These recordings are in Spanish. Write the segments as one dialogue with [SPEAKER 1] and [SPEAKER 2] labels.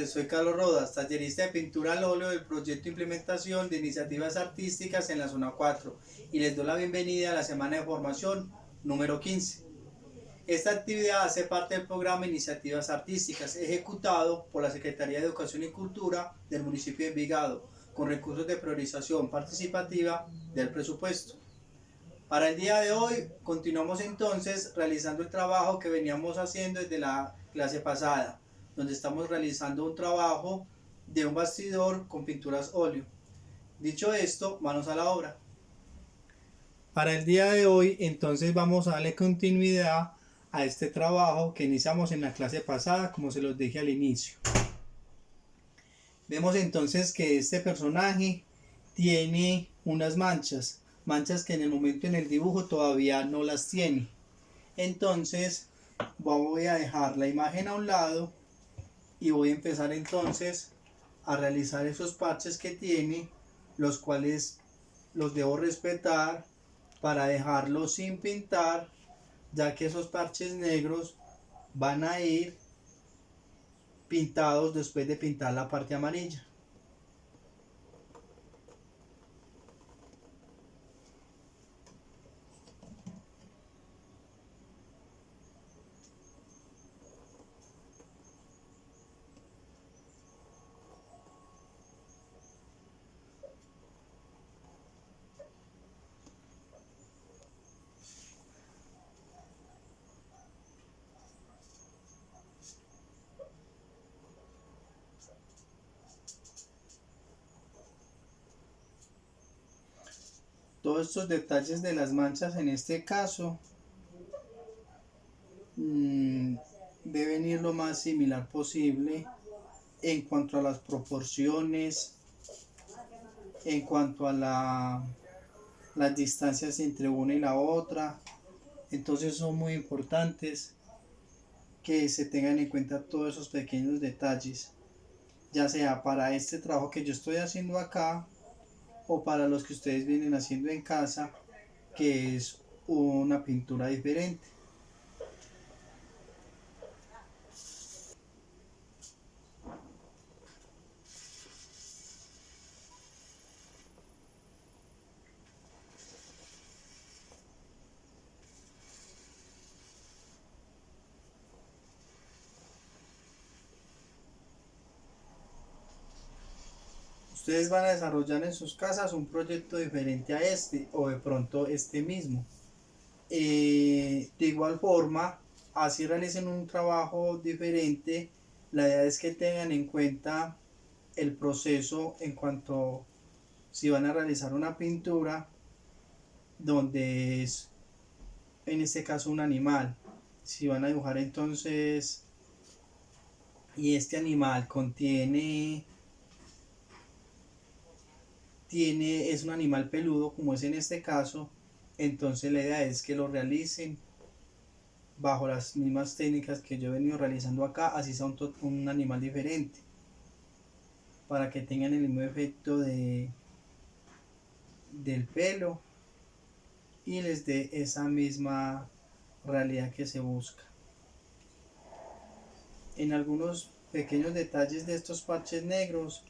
[SPEAKER 1] tardes, soy Carlos Rodas, tallerista de pintura al óleo del proyecto de implementación de iniciativas artísticas en la zona 4 y les doy la bienvenida a la semana de formación número 15. Esta actividad hace parte del programa Iniciativas Artísticas ejecutado por la Secretaría de Educación y Cultura del municipio de Envigado con recursos de priorización participativa del presupuesto. Para el día de hoy continuamos entonces realizando el trabajo que veníamos haciendo desde la clase pasada, donde estamos realizando un trabajo de un bastidor con pinturas óleo. Dicho esto, manos a la obra. Para el día de hoy entonces vamos a darle continuidad a este trabajo que iniciamos en la clase pasada, como se los dije al inicio. Vemos entonces que este personaje tiene unas manchas que en el momento en el dibujo todavía no las tiene. Entonces voy a dejar la imagen a un lado y voy a empezar entonces a realizar esos parches que tiene, los cuales los debo respetar para dejarlos sin pintar, ya que esos parches negros van a ir pintados después de pintar la parte amarilla. Todos estos detalles de las manchas en este caso deben ir lo más similar posible en cuanto a las proporciones, en cuanto a las distancias entre una y la otra. Entonces son muy importantes que se tengan en cuenta todos esos pequeños detalles, ya sea para este trabajo que yo estoy haciendo acá o para los que ustedes vienen haciendo en casa, que es una pintura diferente. Ustedes van a desarrollar en sus casas un proyecto diferente a este o de pronto este mismo. De igual forma, así realicen un trabajo diferente, la idea es que tengan en cuenta el proceso en cuanto si van a realizar una pintura donde es en este caso un animal. Si van a dibujar entonces y este animal es un animal peludo como es en este caso, entonces la idea es que lo realicen bajo las mismas técnicas que yo he venido realizando acá, así sea un animal diferente, para que tengan el mismo efecto del pelo y les dé esa misma realidad que se busca. En algunos pequeños detalles de estos parches negros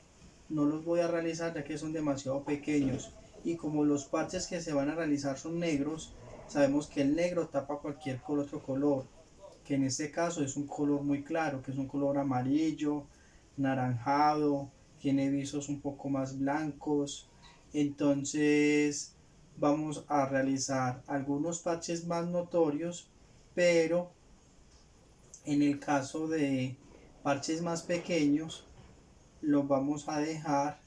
[SPEAKER 1] no los voy a realizar ya que son demasiado pequeños, y como los parches que se van a realizar son negros, sabemos que el negro tapa cualquier otro color, que en este caso es un color muy claro, que es un color amarillo, naranjado, tiene visos un poco más blancos. Entonces vamos a realizar algunos parches más notorios, pero en el caso de parches más pequeños los vamos a dejar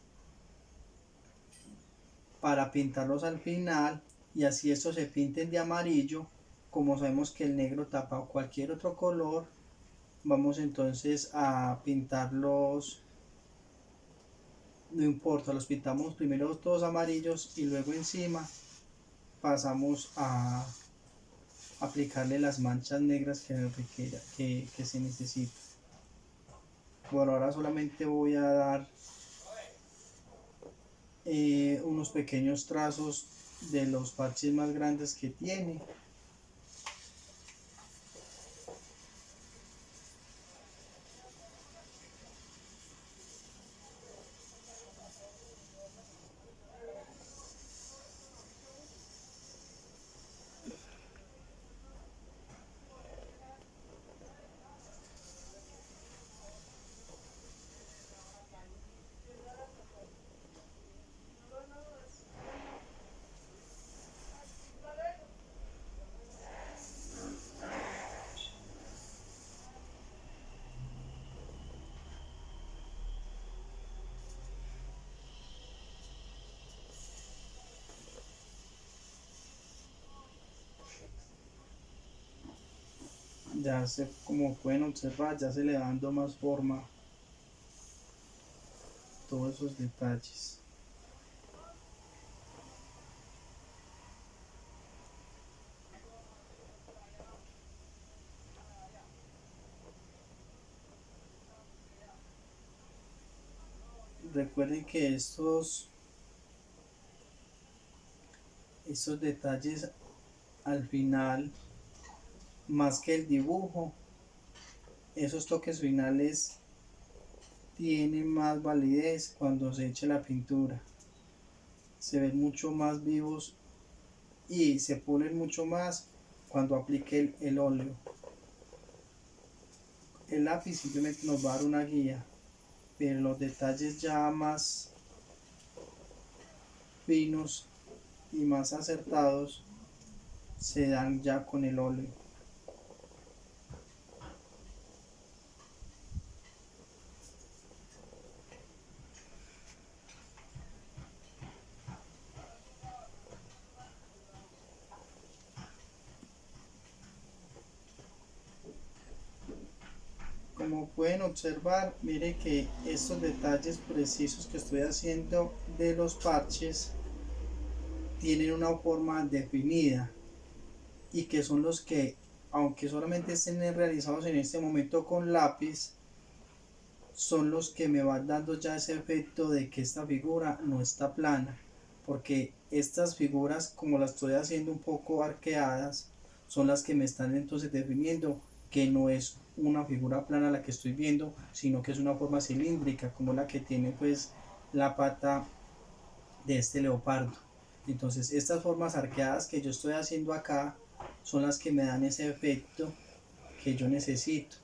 [SPEAKER 1] para pintarlos al final, y así estos se pinten de amarillo. Como sabemos que el negro tapa cualquier otro color, vamos entonces a pintarlos, no importa, los pintamos primero todos amarillos y luego encima pasamos a aplicarle las manchas negras que se necesita. Por ahora solamente voy a dar unos pequeños trazos de los parches más grandes que tiene. como pueden observar, ya se le va dando más forma a todos esos detalles. Recuerden que estos detalles al final, más que el dibujo, esos toques finales tienen más validez cuando se eche la pintura. Se ven mucho más vivos y se pulen mucho más cuando aplique el óleo. El lápiz simplemente nos va a dar una guía, pero los detalles ya más finos y más acertados se dan ya con el óleo. Como pueden observar, mire que estos detalles precisos que estoy haciendo de los parches tienen una forma definida y que son los que, aunque solamente estén realizados en este momento con lápiz, son los que me van dando ya ese efecto de que esta figura no está plana, porque estas figuras, como las estoy haciendo un poco arqueadas, son las que me están entonces definiendo que no es una figura plana la que estoy viendo, sino que es una forma cilíndrica, como la que tiene pues la pata de este leopardo. Entonces estas formas arqueadas que yo estoy haciendo acá son las que me dan ese efecto que yo necesito.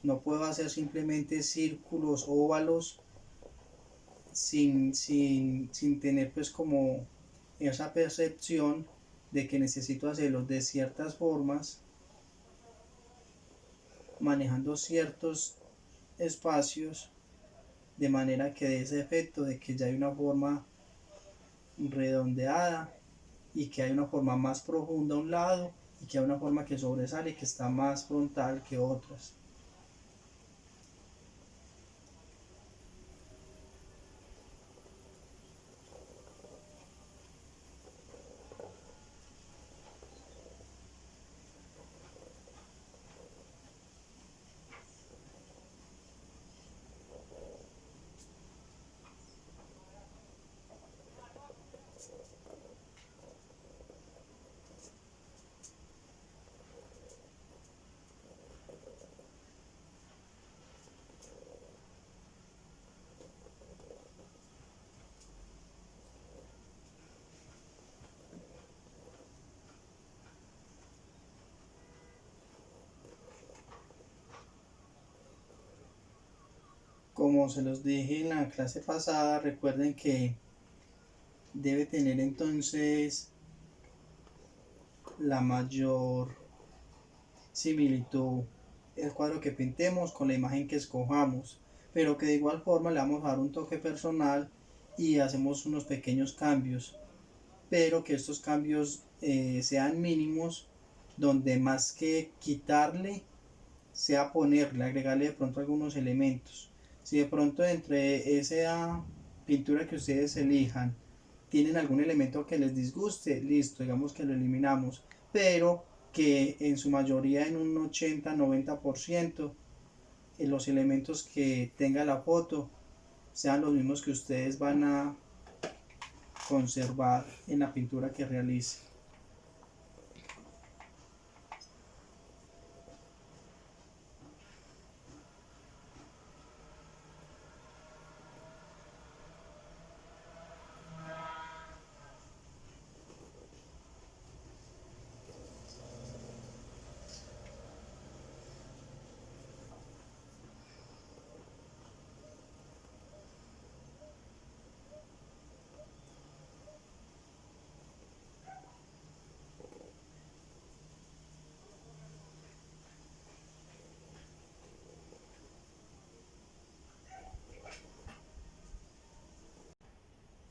[SPEAKER 1] No puedo hacer simplemente círculos, óvalos, sin tener pues como esa percepción de que necesito hacerlos de ciertas formas, manejando ciertos espacios, de manera que dé ese efecto de que ya hay una forma redondeada y que hay una forma más profunda a un lado y que hay una forma que sobresale y que está más frontal que otras. Como se los dije en la clase pasada, recuerden que debe tener entonces la mayor similitud el cuadro que pintemos con la imagen que escojamos, pero que de igual forma le vamos a dar un toque personal y hacemos unos pequeños cambios, pero que estos cambios sean mínimos, donde más que quitarle sea ponerle, agregarle de pronto algunos elementos. Si de pronto entre esa pintura que ustedes elijan tienen algún elemento que les disguste, listo, digamos que lo eliminamos, pero que en su mayoría, en un 80-90%, los elementos que tenga la foto sean los mismos que ustedes van a conservar en la pintura que realicen.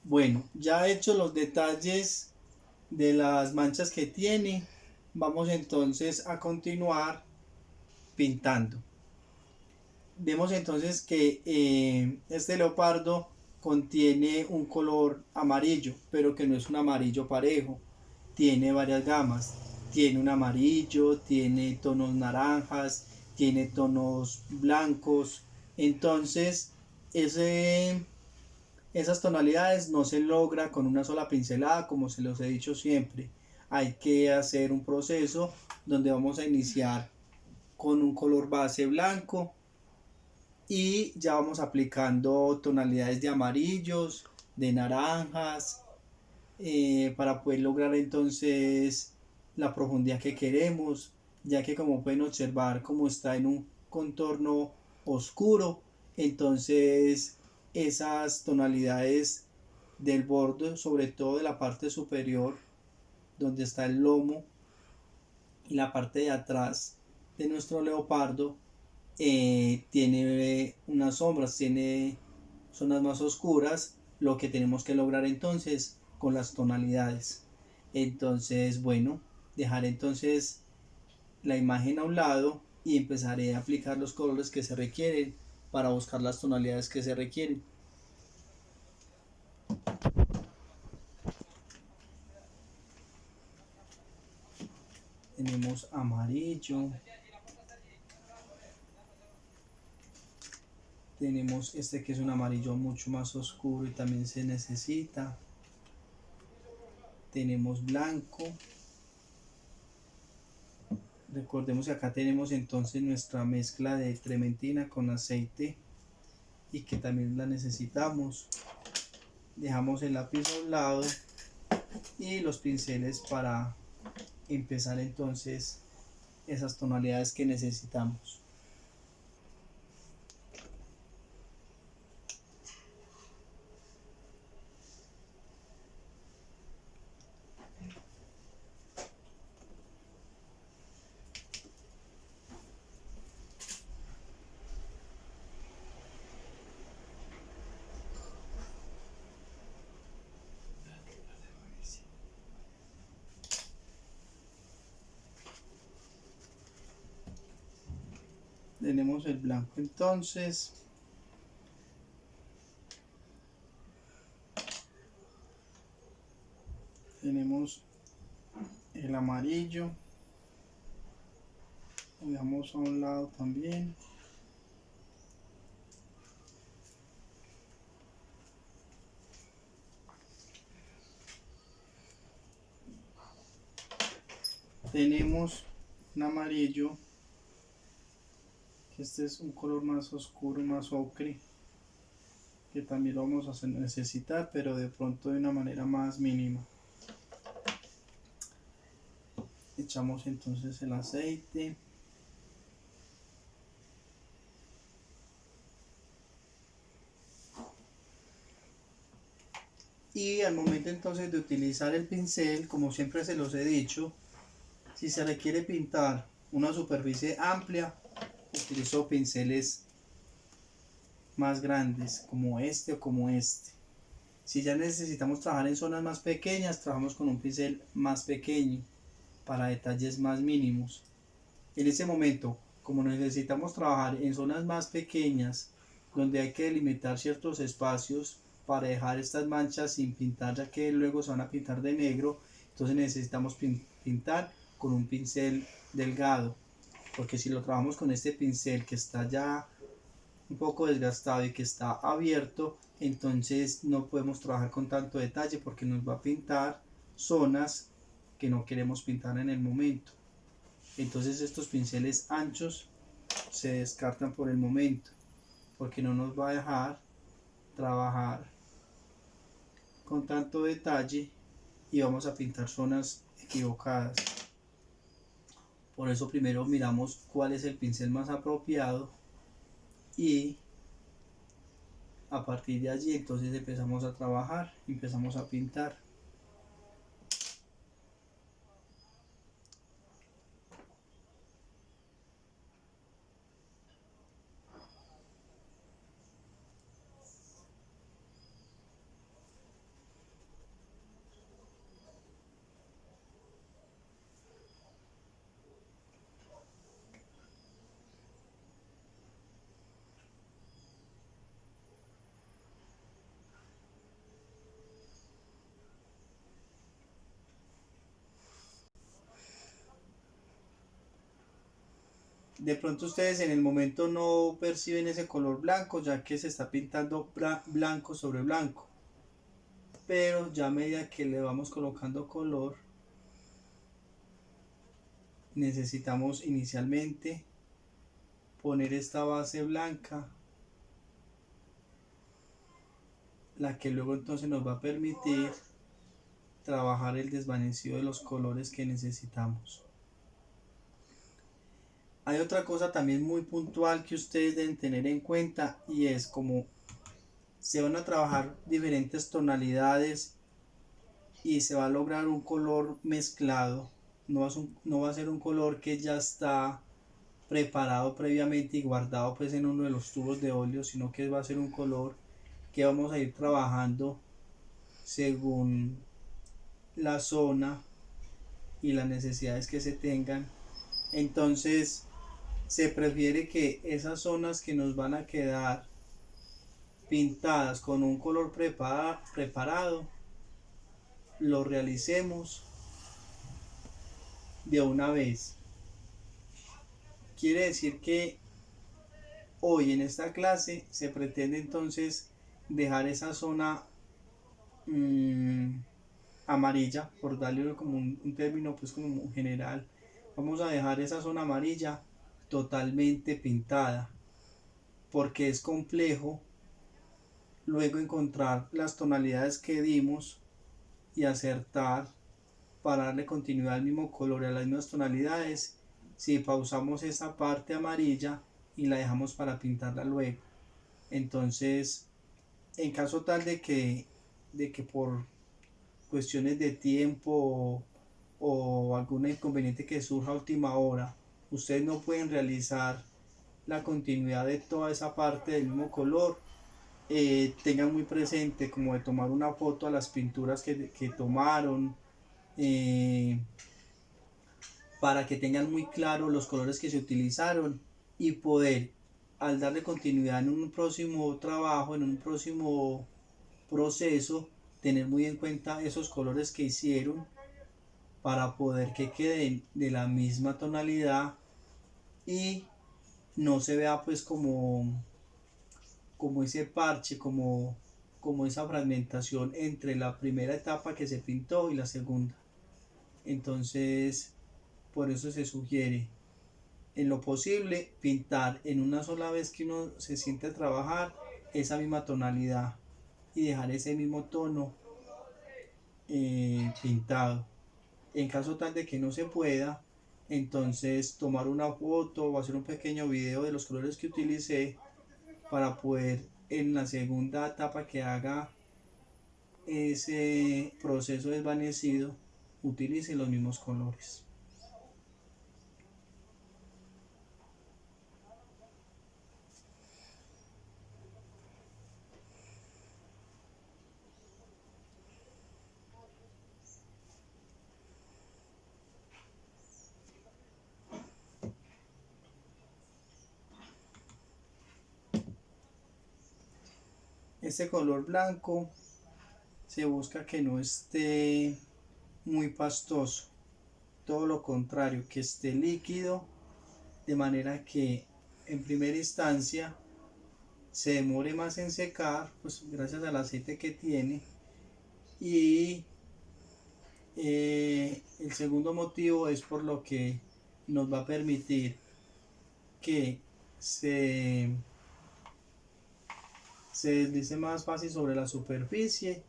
[SPEAKER 1] Bueno, ya hecho los detalles de las manchas que tiene, vamos entonces a continuar pintando. Vemos entonces que este leopardo contiene un color amarillo, pero que no es un amarillo parejo, tiene varias gamas, tiene un amarillo, tiene tonos naranjas, tiene tonos blancos. Entonces esas tonalidades no se logra con una sola pincelada, como se los he dicho siempre. Hay que hacer un proceso donde vamos a iniciar con un color base blanco y ya vamos aplicando tonalidades de amarillos, de naranjas, para poder lograr entonces la profundidad que queremos, ya que como pueden observar, como está en un contorno oscuro, entonces esas tonalidades del borde, sobre todo de la parte superior donde está el lomo, y la parte de atrás de nuestro leopardo, tiene unas sombras, tiene zonas más oscuras, lo que tenemos que lograr entonces con las tonalidades. Entonces, bueno, dejaré entonces la imagen a un lado y empezaré a aplicar los colores que se requieren para buscar las tonalidades que se requieren. Tenemos amarillo, tenemos este que es un amarillo mucho más oscuro y también se necesita, tenemos blanco. Recordemos que acá tenemos entonces nuestra mezcla de trementina con aceite y que también la necesitamos. Dejamos el lápiz a un lado y los pinceles para empezar entonces esas tonalidades que necesitamos. Tenemos el blanco entonces. Tenemos el amarillo. Lo dejamos a un lado también. Tenemos un amarillo. Este es un color más oscuro, más ocre, que también lo vamos a necesitar, pero de pronto de una manera más mínima. Echamos entonces el aceite. Y al momento entonces de utilizar el pincel, como siempre se los he dicho, si se requiere pintar una superficie amplia, utilizo pinceles más grandes, como este o como este. Si ya necesitamos trabajar en zonas más pequeñas, trabajamos con un pincel más pequeño para detalles más mínimos. En ese momento, como necesitamos trabajar en zonas más pequeñas, donde hay que delimitar ciertos espacios para dejar estas manchas sin pintar, ya que luego se van a pintar de negro, entonces necesitamos pintar con un pincel delgado, porque si lo trabajamos con este pincel que está ya un poco desgastado y que está abierto, entonces no podemos trabajar con tanto detalle porque nos va a pintar zonas que no queremos pintar en el momento. Entonces estos pinceles anchos se descartan por el momento porque no nos va a dejar trabajar con tanto detalle y vamos a pintar zonas equivocadas. Por eso primero miramos cuál es el pincel más apropiado y a partir de allí entonces empezamos a trabajar, empezamos a pintar. De pronto ustedes en el momento no perciben ese color blanco, ya que se está pintando blanco sobre blanco, pero ya a medida que le vamos colocando color, necesitamos inicialmente poner esta base blanca, la que luego entonces nos va a permitir trabajar el desvanecido de los colores que necesitamos. Hay otra cosa también muy puntual que ustedes deben tener en cuenta, y es como se van a trabajar diferentes tonalidades y se va a lograr un color mezclado. No va a ser un color que ya está preparado previamente y guardado pues en uno de los tubos de óleo, sino que va a ser un color que vamos a ir trabajando según la zona y las necesidades que se tengan. Entonces se prefiere que esas zonas que nos van a quedar pintadas con un color preparado lo realicemos de una vez. Quiere decir que hoy en esta clase se pretende entonces dejar esa zona amarilla, por darle como un término pues como general. Vamos a dejar esa zona amarilla totalmente pintada, porque es complejo luego encontrar las tonalidades que dimos y acertar para darle continuidad al mismo color y a las mismas tonalidades si pausamos esa parte amarilla y la dejamos para pintarla luego. Entonces, en caso tal de que por cuestiones de tiempo o algún inconveniente que surja a última hora, ustedes no pueden realizar la continuidad de toda esa parte del mismo color, tengan muy presente como de tomar una foto a las pinturas que tomaron, para que tengan muy claro los colores que se utilizaron y poder, al darle continuidad en un próximo trabajo, en un próximo proceso, tener muy en cuenta esos colores que hicieron para poder que queden de la misma tonalidad y no se vea pues como ese parche, como esa fragmentación entre la primera etapa que se pintó y la segunda. Entonces, por eso se sugiere en lo posible pintar en una sola vez que uno se siente a trabajar esa misma tonalidad y dejar ese mismo tono pintado. En caso tal de que no se pueda, entonces tomar una foto o hacer un pequeño video de los colores que utilicé para poder en la segunda etapa que haga ese proceso desvanecido utilice los mismos colores. Este color blanco se busca que no esté muy pastoso, todo lo contrario, que esté líquido, de manera que en primera instancia se demore más en secar, pues gracias al aceite que tiene. Y el segundo motivo es por lo que nos va a permitir que se deslice más fácil sobre la superficie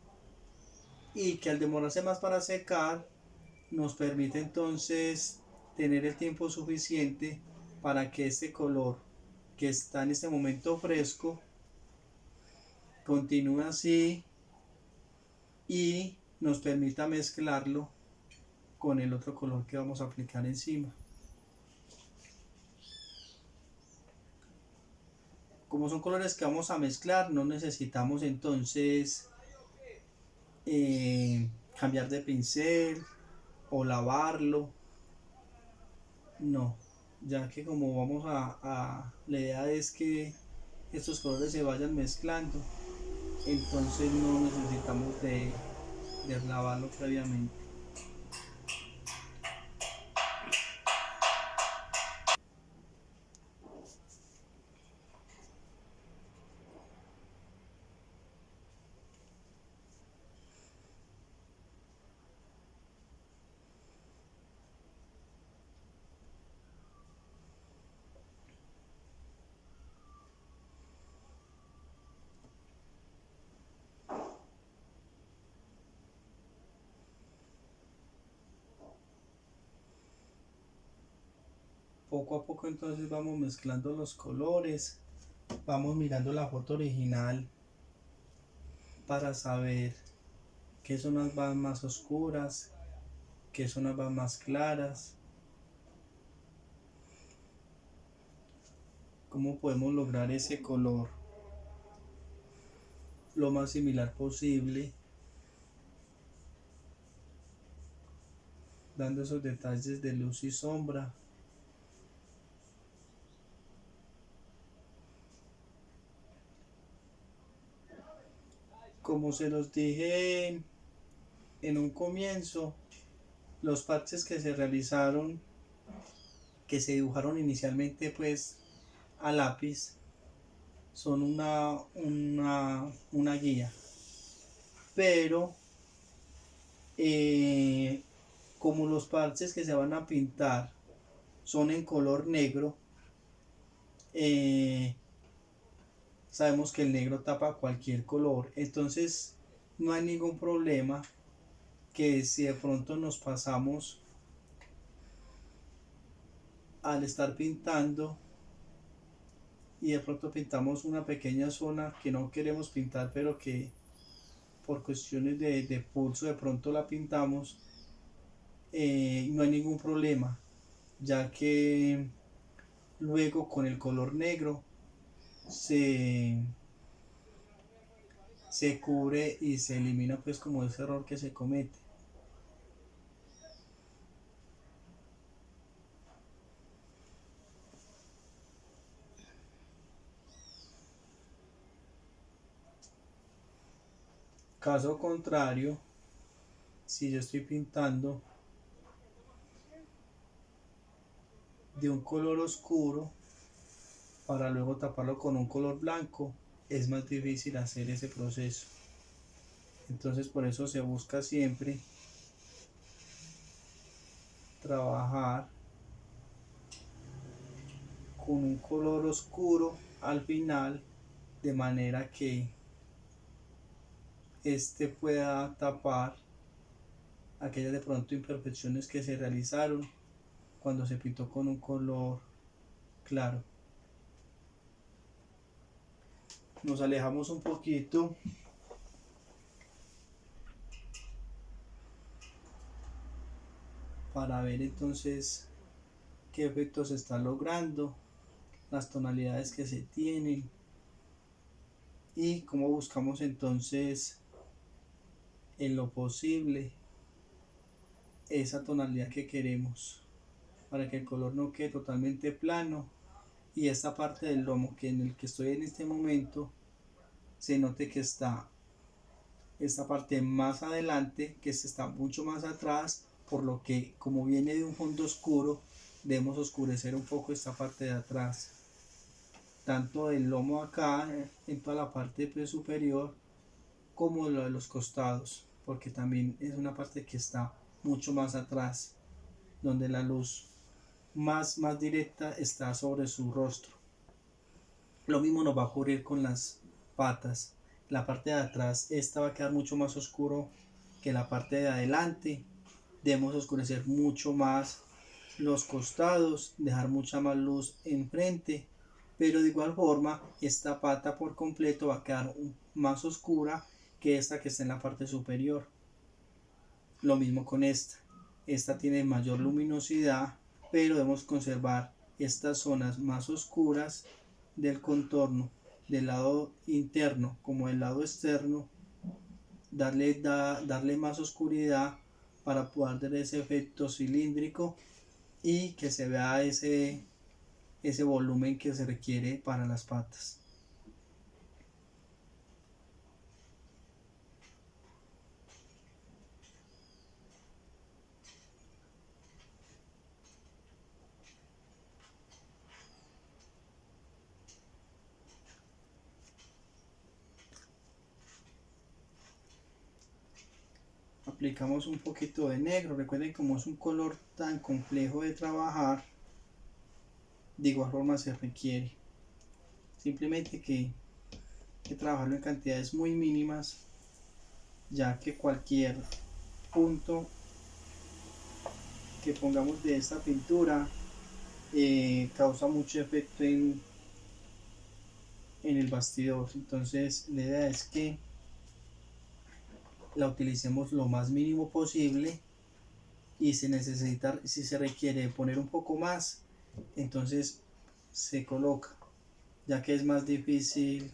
[SPEAKER 1] y que al demorarse más para secar nos permite entonces tener el tiempo suficiente para que este color que está en este momento fresco continúe así y nos permita mezclarlo con el otro color que vamos a aplicar encima. Como son colores que vamos a mezclar, no necesitamos entonces cambiar de pincel o lavarlo, no, ya que como vamos la idea es que estos colores se vayan mezclando, entonces no necesitamos de lavarlo previamente. Poco a poco entonces vamos mezclando los colores, vamos mirando la foto original para saber qué zonas van más oscuras, qué zonas van más claras, cómo podemos lograr ese color lo más similar posible, dando esos detalles de luz y sombra. Como se los dije en un comienzo, los parches que se realizaron, que se dibujaron inicialmente pues a lápiz, son una guía, pero como los parches que se van a pintar son en color negro, sabemos que el negro tapa cualquier color, entonces no hay ningún problema que si de pronto nos pasamos al estar pintando y de pronto pintamos una pequeña zona que no queremos pintar, pero que por cuestiones de pulso de pronto la pintamos, no hay ningún problema, ya que luego con el color negro se cubre y se elimina pues como ese error que se comete. Caso contrario, si yo estoy pintando de un color oscuro para luego taparlo con un color blanco, es más difícil hacer ese proceso. Entonces por eso se busca siempre trabajar con un color oscuro al final, de manera que este pueda tapar aquellas de pronto imperfecciones que se realizaron cuando se pintó con un color claro. Nos alejamos un poquito para ver entonces qué efecto se está logrando, las tonalidades que se tienen y cómo buscamos entonces en lo posible esa tonalidad que queremos para que el color no quede totalmente plano y esta parte del lomo que en el que estoy en este momento se note que está esta parte más adelante, que se está mucho más atrás, por lo que como viene de un fondo oscuro debemos oscurecer un poco esta parte de atrás, tanto del lomo acá en toda la parte pues, superior, como lo de los costados, porque también es una parte que está mucho más atrás, donde la luz más directa está sobre su rostro. Lo mismo nos va a ocurrir con las patas. La parte de atrás, esta va a quedar mucho más oscuro que la parte de adelante. Debemos oscurecer mucho más los costados, dejar mucha más luz enfrente, pero de igual forma esta pata por completo va a quedar más oscura que esta que está en la parte superior. Lo mismo con esta tiene mayor luminosidad, pero debemos conservar estas zonas más oscuras del contorno, del lado interno como del lado externo, darle más oscuridad para poder dar ese efecto cilíndrico y que se vea ese volumen que se requiere para las patas. Aplicamos un poquito de negro. Recuerden, como es un color tan complejo de trabajar, de igual forma se requiere simplemente que trabajarlo en cantidades muy mínimas, ya que cualquier punto que pongamos de esta pintura causa mucho efecto en el bastidor. Entonces la idea es que la utilicemos lo más mínimo posible, y si se requiere poner un poco más, entonces se coloca, ya que es más difícil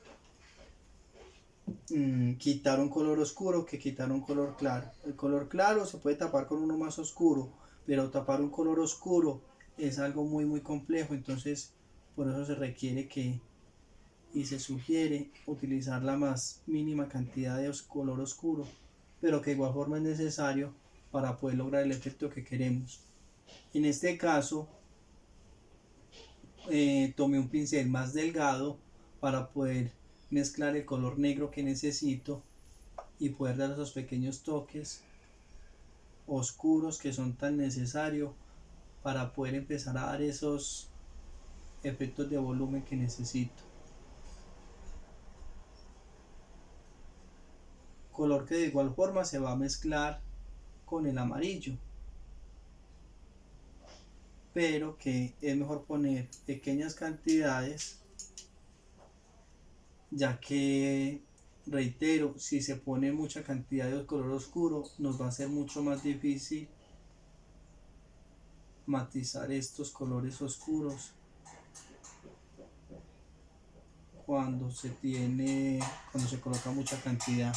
[SPEAKER 1] quitar un color oscuro que quitar un color claro. El color claro se puede tapar con uno más oscuro, pero tapar un color oscuro es algo muy complejo. Entonces por eso se requiere que y se sugiere utilizar la más mínima cantidad de color oscuro, pero que de igual forma es necesario para poder lograr el efecto que queremos. En este caso, tomé un pincel más delgado para poder mezclar el color negro que necesito y poder dar esos pequeños toques oscuros que son tan necesarios para poder empezar a dar esos efectos de volumen que necesito. Color que de igual forma se va a mezclar con el amarillo, pero que es mejor poner pequeñas cantidades, ya que, reitero, si se pone mucha cantidad de color oscuro nos va a ser mucho más difícil matizar estos colores oscuros cuando se coloca mucha cantidad.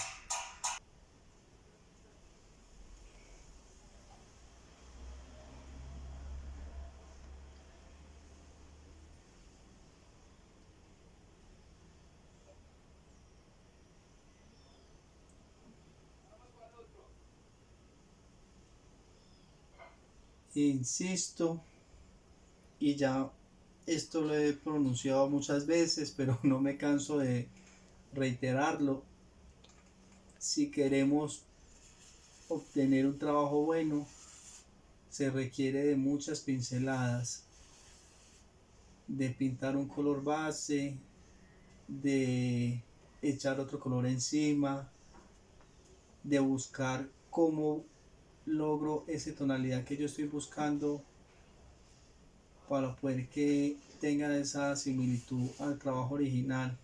[SPEAKER 1] Insisto, y ya esto lo he pronunciado muchas veces, pero no me canso de reiterarlo: si queremos obtener un trabajo bueno, se requiere de muchas pinceladas, de pintar un color base, de echar otro color encima, de buscar cómo logro esa tonalidad que yo estoy buscando para poder que tenga esa similitud al trabajo original.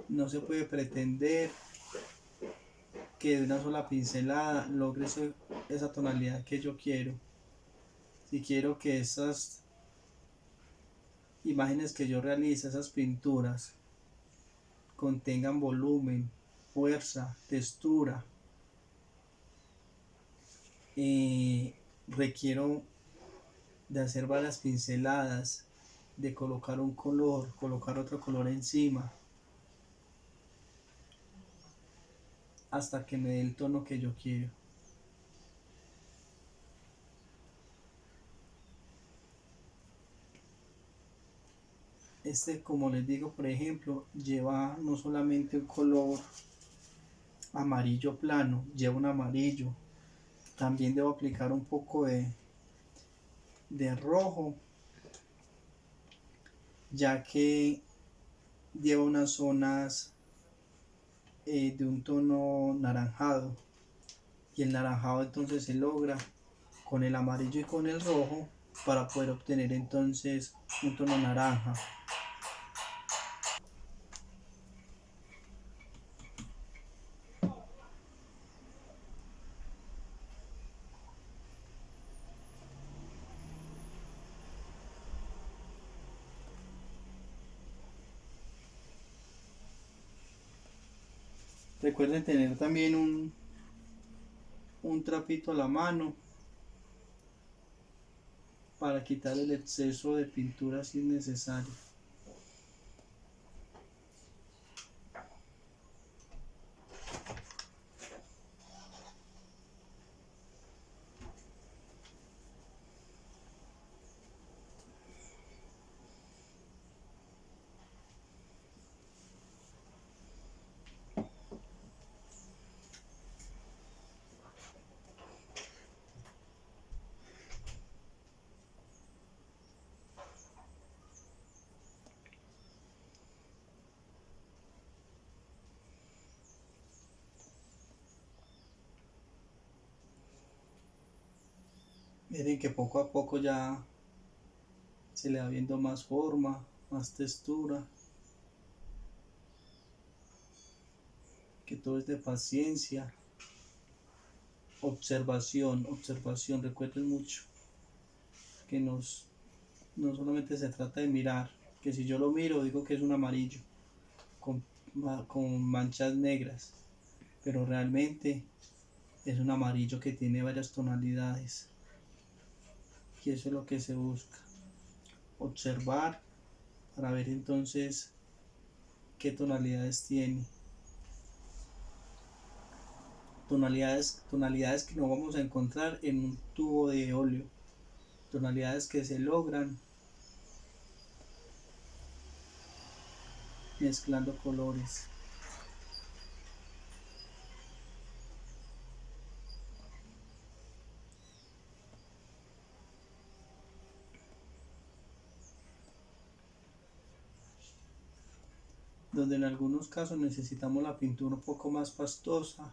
[SPEAKER 1] No se puede pretender que de una sola pincelada logre esa tonalidad que yo quiero. Si quiero que esas imágenes que yo realice, esas pinturas, contengan volumen, fuerza, textura, requiero de hacer varias pinceladas, de colocar un color, colocar otro color encima, hasta que me dé el tono que yo quiero. Este, como les digo, por ejemplo, lleva no solamente un color amarillo plano, lleva un amarillo. También debo aplicar un poco de rojo, ya que lleva unas zonas de un tono naranjado, y el naranjado entonces se logra con el amarillo y con el rojo para poder obtener entonces un tono naranja. Recuerden tener también un trapito a la mano para quitar el exceso de pintura si es necesario. Miren que poco a poco ya se le va viendo más forma, más textura, que todo es de paciencia, observación, recuerden mucho que no solamente se trata de mirar, que si yo lo miro digo que es un amarillo con, con manchas negras, pero realmente es un amarillo que tiene varias tonalidades, y eso es lo que se busca, observar para ver entonces qué tonalidades tiene. Tonalidades que no vamos a encontrar en un tubo de óleo, tonalidades que se logran mezclando colores. Donde en algunos casos necesitamos la pintura un poco más pastosa,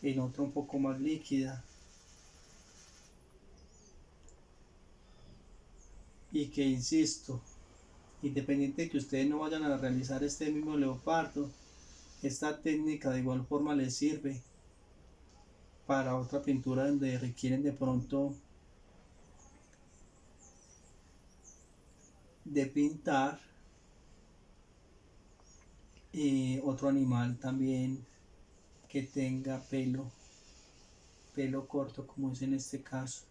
[SPEAKER 1] en otro un poco más líquida, y que insisto, independiente de que ustedes no vayan a realizar este mismo leopardo, esta técnica de igual forma les sirve para otra pintura donde requieren de pronto de pintar otro animal también que tenga pelo corto, como es en este caso.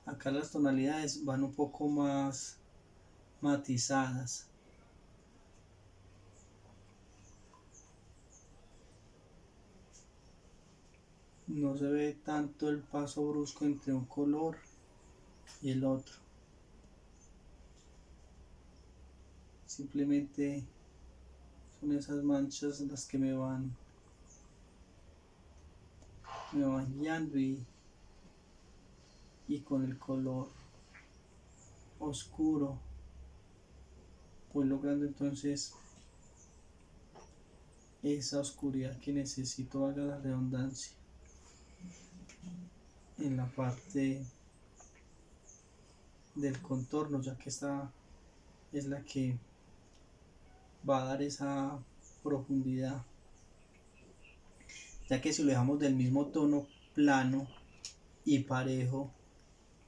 [SPEAKER 1] Acá las tonalidades van un poco más matizadas. No se ve tanto el paso brusco entre un color y el otro. Simplemente son esas manchas las que me van guiando, y con el color oscuro voy logrando entonces esa oscuridad que necesito, haga la redundancia, en la parte del contorno, ya que esta es la que va a dar esa profundidad, ya que si lo dejamos del mismo tono plano y parejo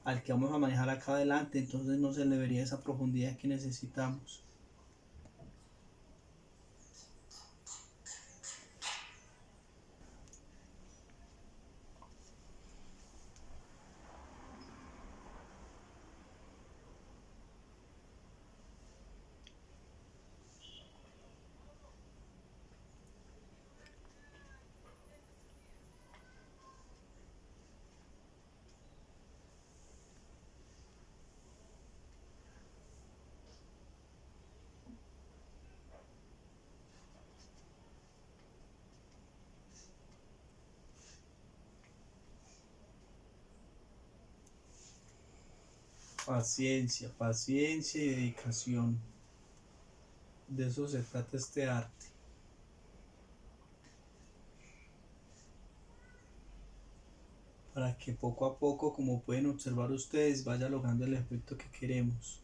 [SPEAKER 1] al que vamos a manejar acá adelante, entonces no se le vería esa profundidad que necesitamos. Paciencia, paciencia y dedicación. De eso se trata este arte. Para que poco a poco, como pueden observar ustedes, vaya logrando el efecto que queremos.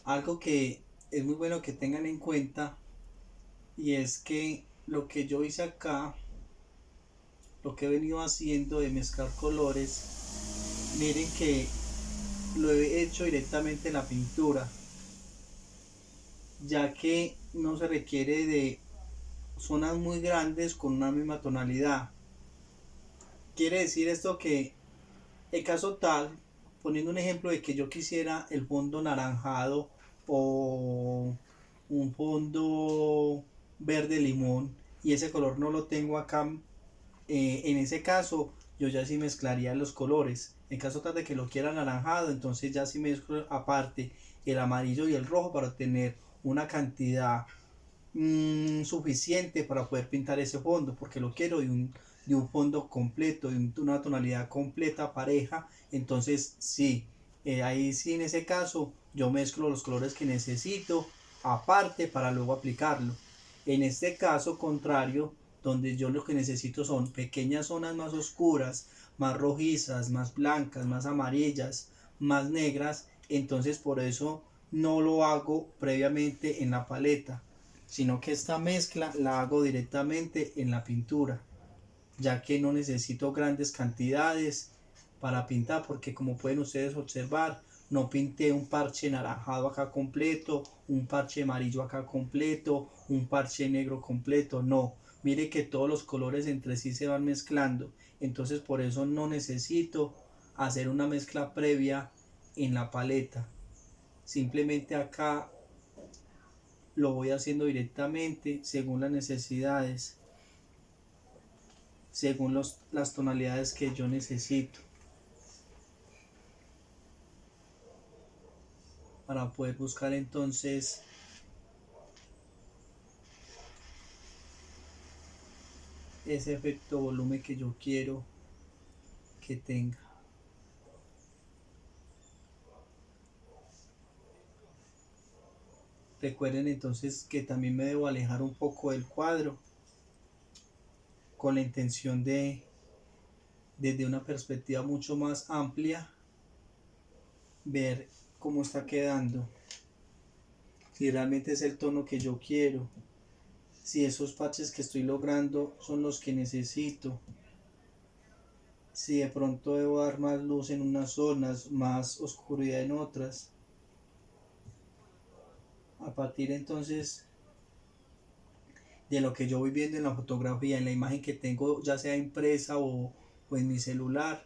[SPEAKER 1] Algo que es muy bueno que tengan en cuenta, y es que lo que yo hice acá, lo que he venido haciendo de mezclar colores, miren que lo he hecho directamente en la pintura, ya que no se requiere de zonas muy grandes con una misma tonalidad. Quiere decir esto que en caso tal, poniendo un ejemplo de que yo quisiera el fondo naranjado o un fondo verde limón, y ese color no lo tengo acá, en ese caso yo ya sí mezclaría los colores. En caso tal de que lo quiera anaranjado, entonces ya sí mezclo aparte el amarillo y el rojo para obtener una cantidad suficiente para poder pintar ese fondo, porque lo quiero de un fondo completo, de una tonalidad completa, pareja. Entonces sí, ahí sí, en ese caso yo mezclo los colores que necesito aparte para luego aplicarlo. En este caso contrario, donde yo lo que necesito son pequeñas zonas más oscuras, más rojizas, más blancas, más amarillas, más negras, entonces por eso no lo hago previamente en la paleta, sino que esta mezcla la hago directamente en la pintura, ya que no necesito grandes cantidades para pintar, porque como pueden ustedes observar, no pinté un parche naranjado acá completo, un parche amarillo acá completo, un parche negro completo, no. Mire que todos los colores entre sí se van mezclando, entonces por eso no necesito hacer una mezcla previa en la paleta. Simplemente acá lo voy haciendo directamente según las necesidades, según las tonalidades que yo necesito, para poder buscar entonces ese efecto volumen que yo quiero que tenga. Recuerden entonces que también me debo alejar un poco del cuadro con la intención de, desde una perspectiva mucho más amplia, ver cómo está quedando, si realmente es el tono que yo quiero, si esos parches que estoy logrando son los que necesito, si de pronto debo dar más luz en unas zonas, más oscuridad en otras. A partir entonces de lo que yo voy viendo en la fotografía, en la imagen que tengo, ya sea impresa o en mi celular,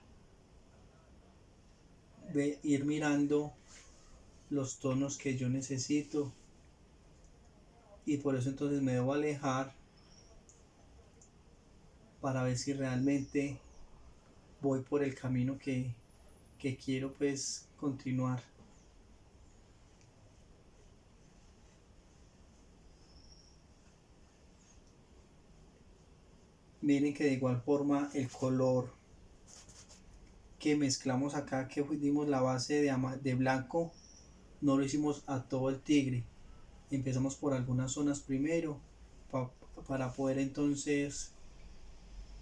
[SPEAKER 1] ir mirando los tonos que yo necesito, y por eso entonces me debo alejar para ver si realmente voy por el camino que quiero pues continuar. Miren que de igual forma el color que mezclamos acá, que dimos la base de blanco, no lo hicimos a todo el tigre. Empezamos por algunas zonas primero para poder entonces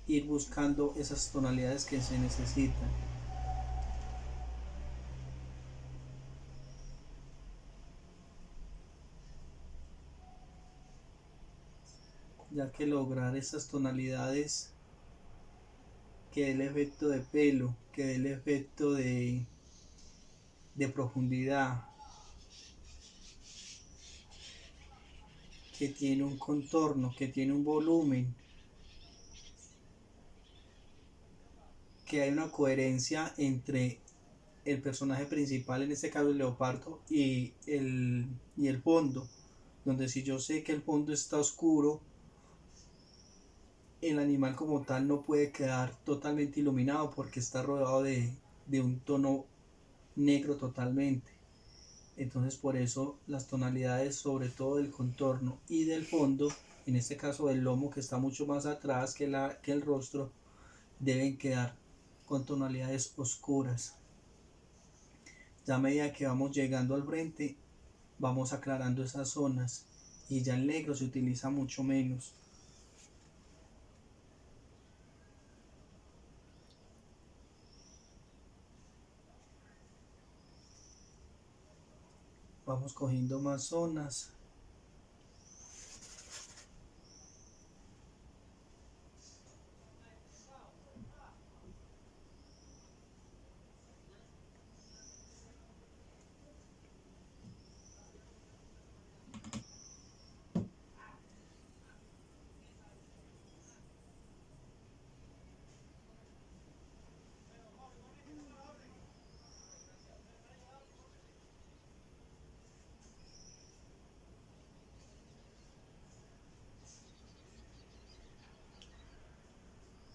[SPEAKER 1] ir buscando esas tonalidades que se necesitan. Ya que lograr esas tonalidades que dé el efecto de pelo, que dé el efecto de profundidad, que tiene un contorno, que tiene un volumen, que hay una coherencia entre el personaje principal, en este caso el leopardo, y el fondo, donde si yo sé que el fondo está oscuro, el animal como tal no puede quedar totalmente iluminado porque está rodeado de un tono negro totalmente. Entonces por eso las tonalidades, sobre todo del contorno y del fondo, en este caso del lomo que está mucho más atrás que el rostro, deben quedar con tonalidades oscuras. Ya a medida que vamos llegando al frente, vamos aclarando esas zonas, y ya el negro se utiliza mucho menos. Vamos cogiendo más zonas.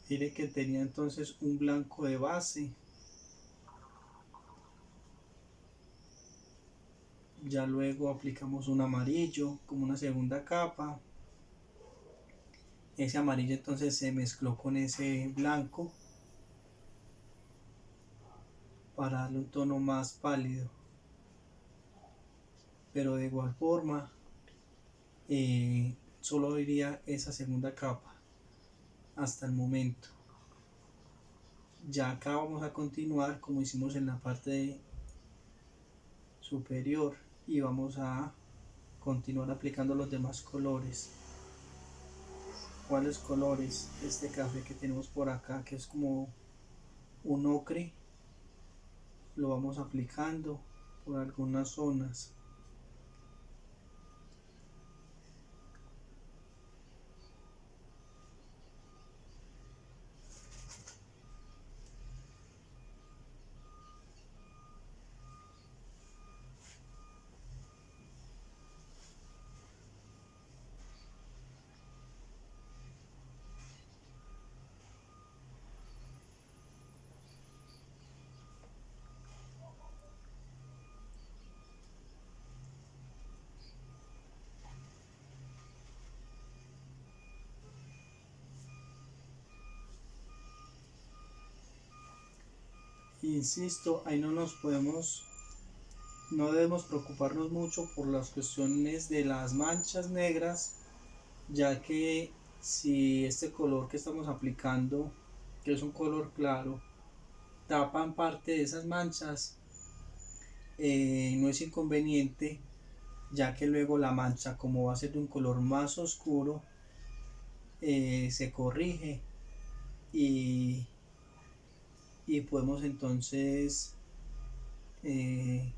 [SPEAKER 1] Mire que tenía entonces un blanco de base. Ya luego aplicamos un amarillo como una segunda capa. Ese amarillo entonces se mezcló con ese blanco para darle un tono más pálido. Pero de igual forma solo iría esa segunda capa hasta el momento. Ya acá vamos a continuar como hicimos en la parte superior y vamos a continuar aplicando los demás colores. ¿Cuáles colores? Este café que tenemos por acá, que es como un ocre, lo vamos aplicando por algunas zonas. Insisto, ahí no debemos preocuparnos mucho por las cuestiones de las manchas negras, ya que si este color que estamos aplicando, que es un color claro, tapan parte de esas manchas, no es inconveniente, ya que luego la mancha, como va a ser de un color más oscuro, se corrige y, y podemos entonces eh,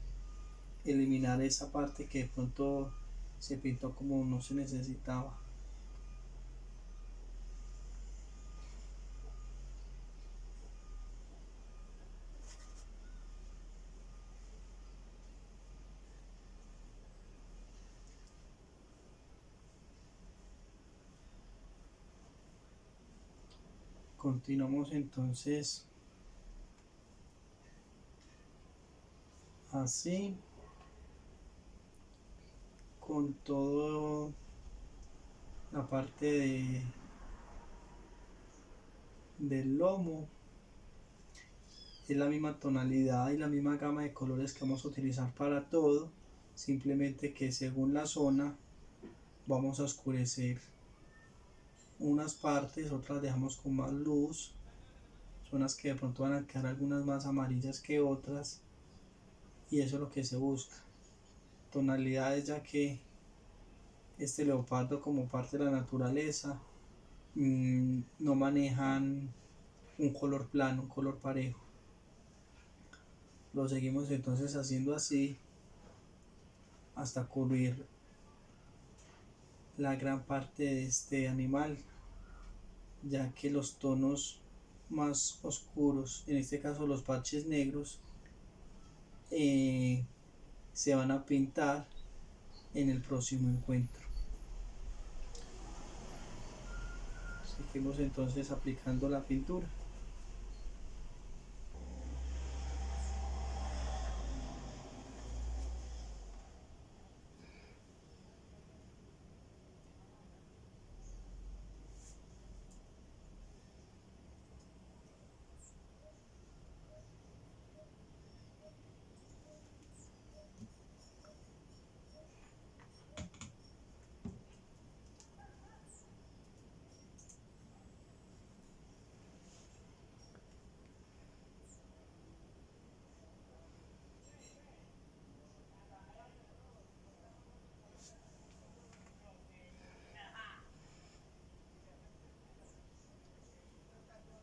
[SPEAKER 1] eliminar esa parte que de pronto se pintó como no se necesitaba. Continuamos entonces así con todo la parte del lomo. Es la misma tonalidad y la misma gama de colores que vamos a utilizar para todo, simplemente que según la zona vamos a oscurecer unas partes, otras dejamos con más luz, zonas que de pronto van a quedar algunas más amarillas que otras, y eso es lo que se busca, tonalidades, ya que este leopardo, como parte de la naturaleza, no manejan un color plano, un color parejo. Lo seguimos entonces haciendo así hasta cubrir la gran parte de este animal, ya que los tonos más oscuros, en este caso los parches negros, se van a pintar en el próximo encuentro. Seguimos entonces aplicando la pintura.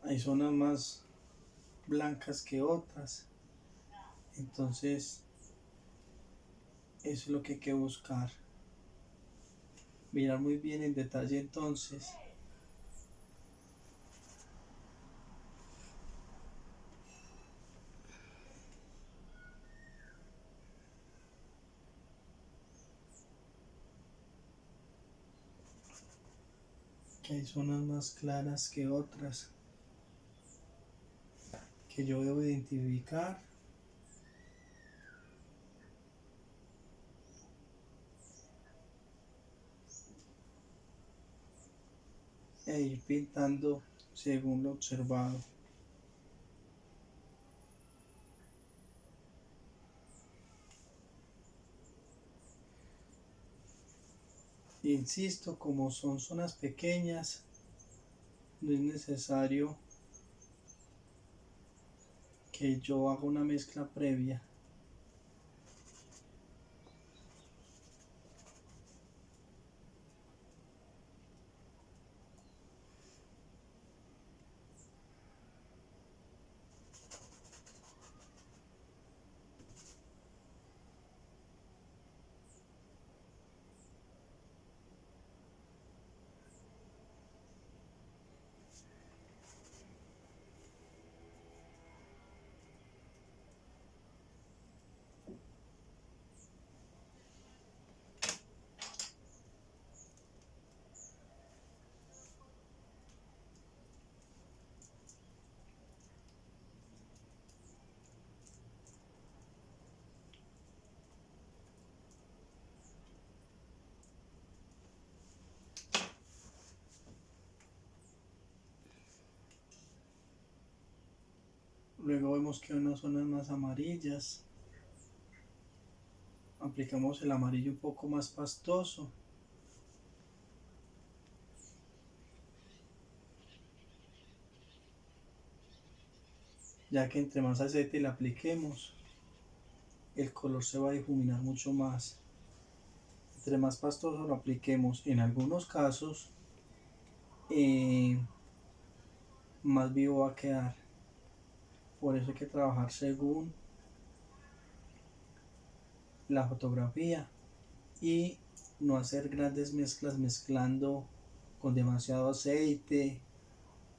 [SPEAKER 1] Hay zonas más blancas que otras, entonces eso es lo que hay que buscar, mirar muy bien en detalle entonces que hay zonas más claras que otras que yo debo identificar e ir pintando según lo observado. Insisto, como son zonas pequeñas, no es necesario que yo haga una mezcla previa. Luego vemos que hay unas zonas más amarillas. Aplicamos el amarillo un poco más pastoso. Ya que entre más aceite le apliquemos, el color se va a difuminar mucho más. Entre más pastoso lo apliquemos, en algunos casos, más vivo va a quedar. Por eso hay que trabajar según la fotografía y no hacer grandes mezclas mezclando con demasiado aceite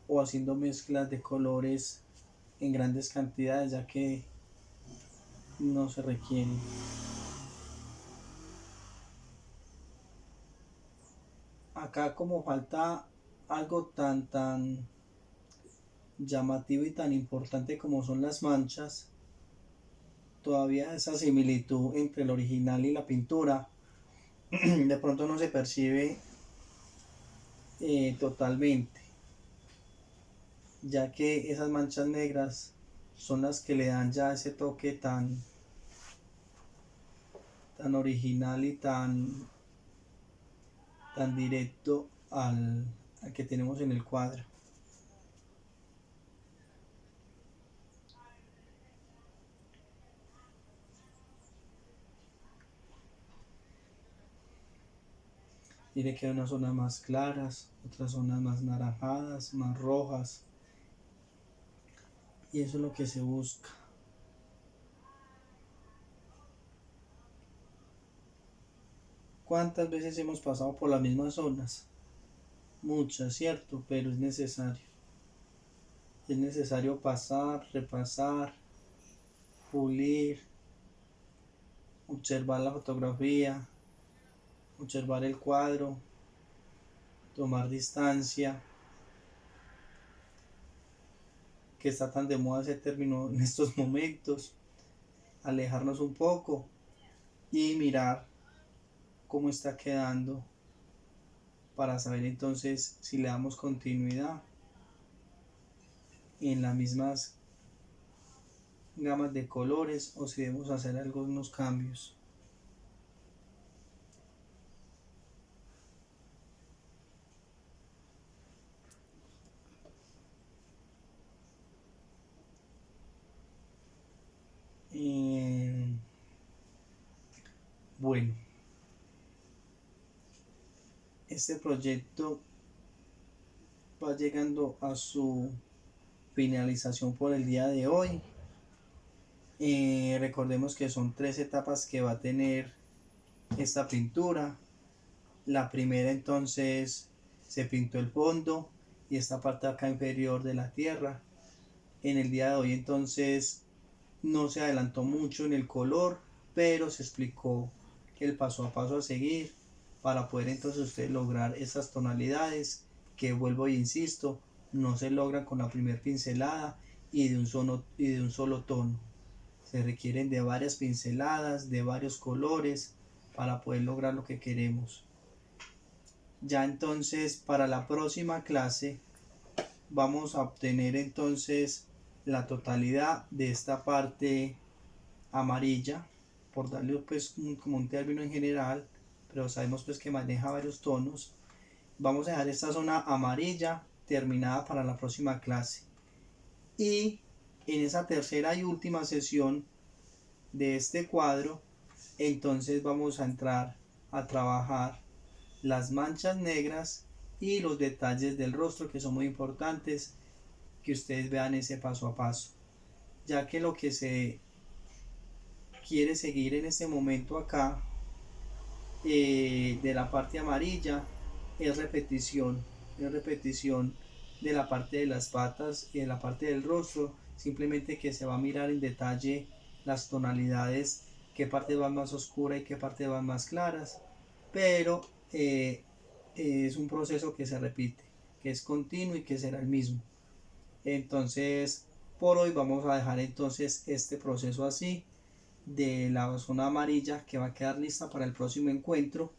[SPEAKER 1] o haciendo mezclas de colores en grandes cantidades, ya que no se requiere. Acá, como falta algo tan llamativo y tan importante como son las manchas, todavía esa similitud entre el original y la pintura de pronto no se percibe totalmente, ya que esas manchas negras son las que le dan ya ese toque tan original y tan directo al que tenemos en el cuadro. Mire que hay unas zonas más claras, otras zonas más naranjadas, más rojas, y eso es lo que se busca. ¿Cuántas veces hemos pasado por las mismas zonas? Muchas, cierto, pero es necesario. Es necesario pasar, repasar, pulir, observar la fotografía, observar el cuadro, tomar distancia, que está tan de moda ese término en estos momentos, alejarnos un poco y mirar cómo está quedando para saber entonces si le damos continuidad en las mismas gamas de colores o si debemos hacer algunos cambios. Bueno, este proyecto va llegando a su finalización por el día de hoy. Recordemos que son 3 etapas que va a tener esta pintura. La primera, entonces, se pintó el fondo y esta parte acá inferior de la tierra. En el día de hoy, entonces, no se adelantó mucho en el color, pero se explicó el paso a paso a seguir para poder entonces usted lograr esas tonalidades que, vuelvo e insisto, no se logran con la primera pincelada y de un solo tono. Se requieren de varias pinceladas, de varios colores para poder lograr lo que queremos. Ya entonces, para la próxima clase vamos a obtener entonces la totalidad de esta parte amarilla, por darle pues como un término en general, pero sabemos pues que maneja varios tonos. Vamos a dejar esta zona amarilla terminada para la próxima clase. Y en esa tercera y última sesión de este cuadro, entonces vamos a entrar a trabajar las manchas negras y los detalles del rostro, que son muy importantes que ustedes vean ese paso a paso, ya que lo que se quiere seguir en este momento acá de la parte amarilla es repetición de la parte de las patas y de la parte del rostro, simplemente que se va a mirar en detalle las tonalidades, qué parte van más oscura y qué parte van más claras, pero es un proceso que se repite, que es continuo y que será el mismo. Entonces por hoy vamos a dejar entonces este proceso así de la zona amarilla, que va a quedar lista para el próximo encuentro,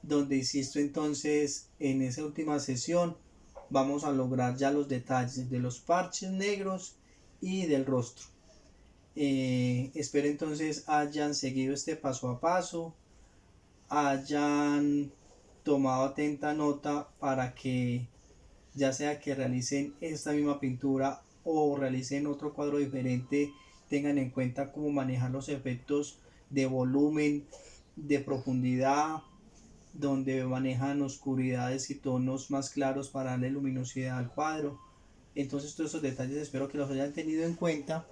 [SPEAKER 1] donde insisto entonces en esa última sesión vamos a lograr ya los detalles de los parches negros y del rostro. Espero entonces hayan seguido este paso a paso, hayan tomado atenta nota para que ya sea que realicen esta misma pintura o realicen otro cuadro diferente, tengan en cuenta cómo manejar los efectos de volumen, de profundidad, donde manejan oscuridades y tonos más claros para darle luminosidad al cuadro. Entonces todos esos detalles espero que los hayan tenido en cuenta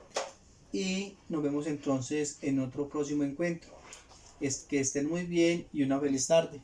[SPEAKER 1] y nos vemos entonces en otro próximo encuentro. Que estén muy bien y una feliz tarde.